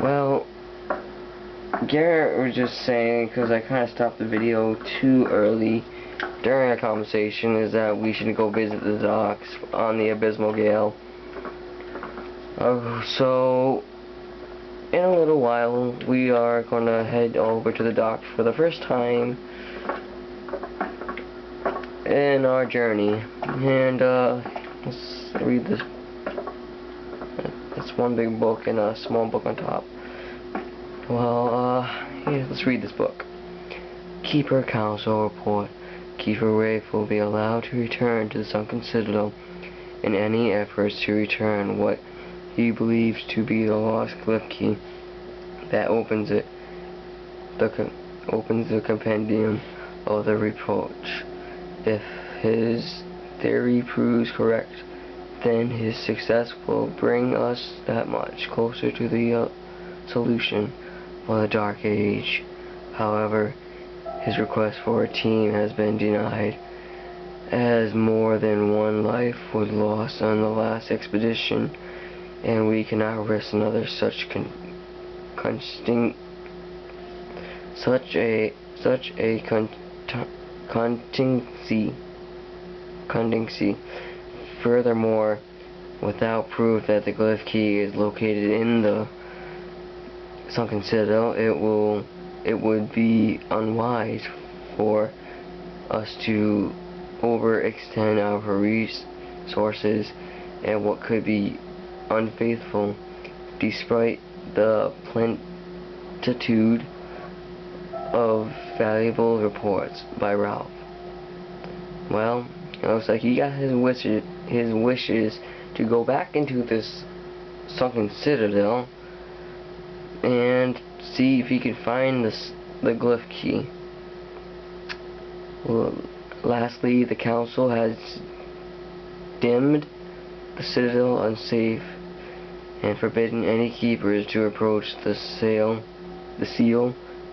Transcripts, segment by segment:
Well, Garrett was just saying, because I kind of stopped the video too early during our conversation, is that we should go visit the docks on the Abysmal Gale. So, in a little while, we are going to head over to the docks for the first time in our journey. And, let's read this. It's one big book and a small book on top. Well, yeah, let's read this book. Keeper Council report. Keeper Rafe will be allowed to return to the sunken citadel in any efforts to return what he believes to be the lost glyph key that opens it. Opens the compendium of the reproach. If his theory proves correct, then his success will bring us that much closer to the solution for the Dark Age. However, his request for a team has been denied, as more than one life was lost on the last expedition, and we cannot risk another such contingency. Furthermore, without proof that the glyph key is located in the sunken citadel, it would be unwise for us to overextend our resources and what could be unfaithful, despite the plenitude of valuable reports by Ralph. Well, it looks like he got his wishes to go back into this sunken citadel and see if he can find the glyph key. Well, lastly, the council has deemed the citadel unsafe and forbidden any keepers to approach the seal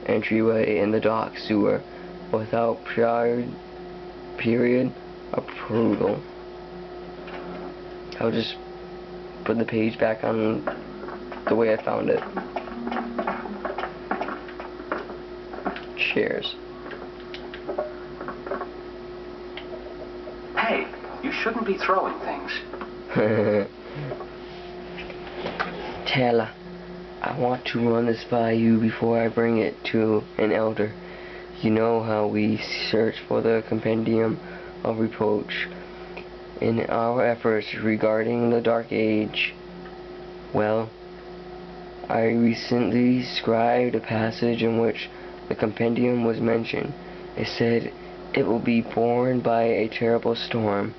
entryway in the dock sewer without period approval. I'll just put the page back on the way I found it. Cheers. Hey, you shouldn't be throwing things. Taylor, I want to run this by you before I bring it to an elder. You know how we search for the compendium of reproach in our efforts regarding the Dark Age. Well, I recently scribed a passage in which the compendium was mentioned. It said it will be borne by a terrible storm.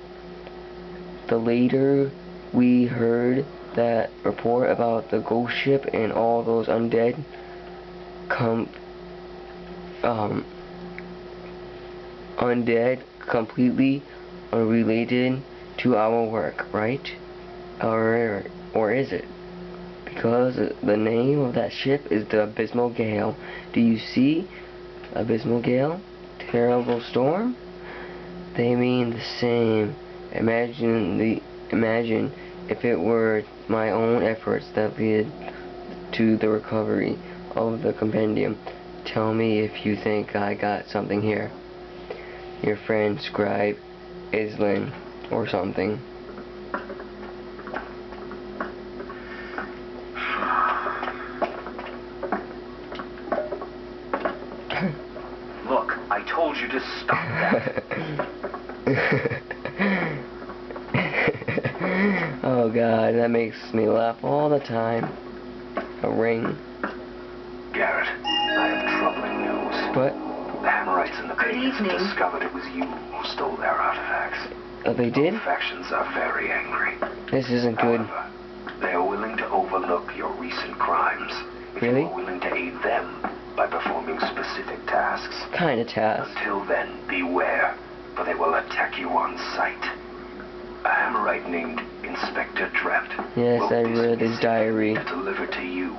The later we heard that report about the ghost ship and all those undead undead completely unrelated to our work, right? Or is it? Because the name of that ship is the Abysmal Gale. Do you see? Abysmal Gale? Terrible storm? They mean the same. Imagine if it were my own efforts that led to the recovery of the compendium. Tell me if you think I got something here. Your friend Scribe Islin or something. Look, I told you to stop that. Oh God, that makes me laugh all the time. A ring. Garrett, I have troubling news. What? The Hammerites and the Pagans have discovered it was you who stole their artifacts. Oh, they did? Both factions are very angry. This isn't good. However, they are willing to overlook your recent crimes if Really? you are willing to aid them by performing specific tasks. Kind of task. Until then, beware, for they will attack you on sight. A Hammerite named Inspector Trent. Yes, I read his diary. To deliver to you.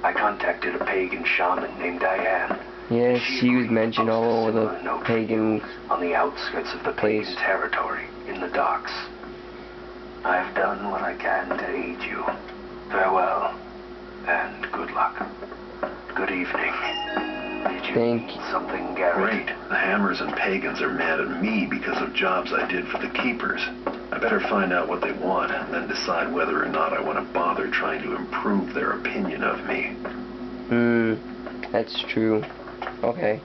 I contacted a pagan shaman named Diane. Yes, she was mentioned all over the pagan on the outskirts of the pagan territory in the docks. I have done what I can to aid you. Farewell, and good Think something, Garrett? Great. The Hammers and Pagans are mad at me because of jobs I did for the Keepers. I better find out what they want and then decide whether or not I want to bother trying to improve their opinion of me. That's true. Okay.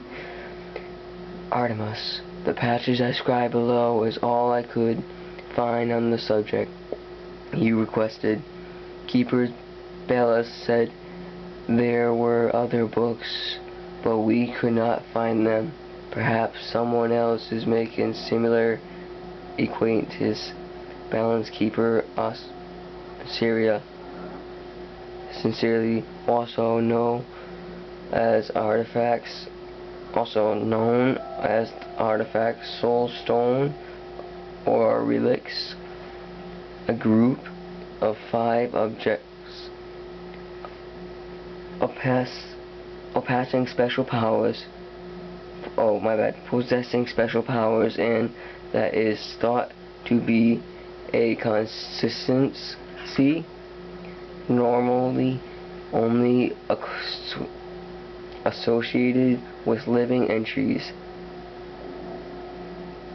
Artemis. The passage I scribed below is all I could find on the subject you requested. Keeper Belus said there were other books, but we could not find them. Perhaps someone else is making similar acquaintance. Balance Keeper us Syria. Sincerely, also known as artifacts Soul Stone or relics, a group of 5 objects possessing special powers, and that is thought to be a consistency normally only associated with living entities,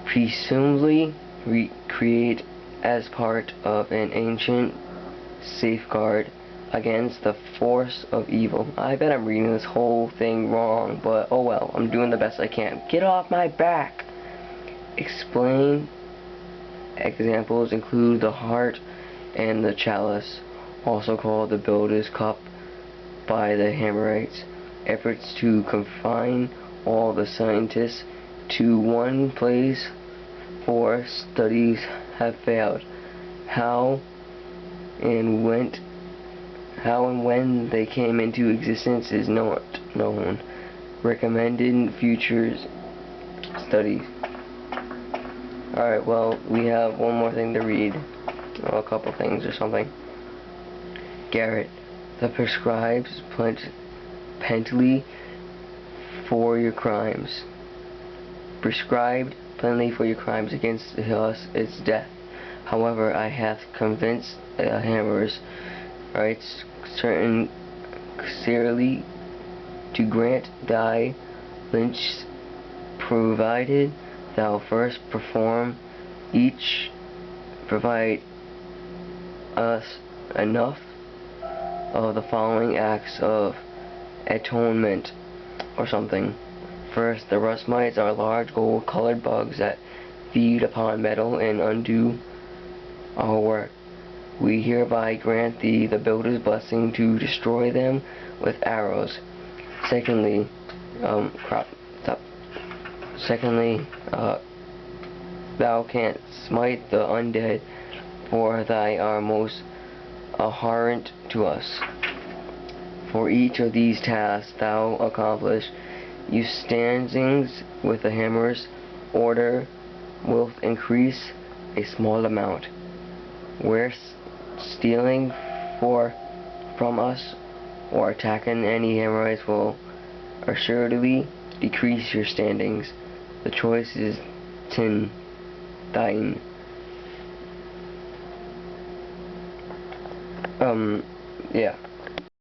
presumably created as part of an ancient safeguard against the force of evil. I bet I'm reading this whole thing wrong, but oh well, I'm doing the best I can. Get off my back! Explain. Examples include the heart and the chalice, also called the Builder's Cup by the Hammerites. Efforts to confine all the scientists to one place for studies have failed. How and when they came into existence is not known. Recommended future studies. Alright, well, we have one more thing to read. Well, a couple things or something. Garrett, the prescribes penalty for your crimes. Prescribed penalty for your crimes against us is death. However, I have convinced Hammers rights certain sincerely to grant thy lynch, provided thou first provide us enough of the following acts of atonement or something. First, the rust mites are large gold-colored bugs that feed upon metal and undo our work. We hereby grant thee the Builder's blessing to destroy them with arrows. Secondly, thou canst smite the undead, for they are most abhorrent to us. For each of these tasks thou accomplish, you standings with the Hammers order wilt increase a small amount. Where stealing from us or attacking any Hammerites will assuredly decrease your standings. The choice is thine. Yeah.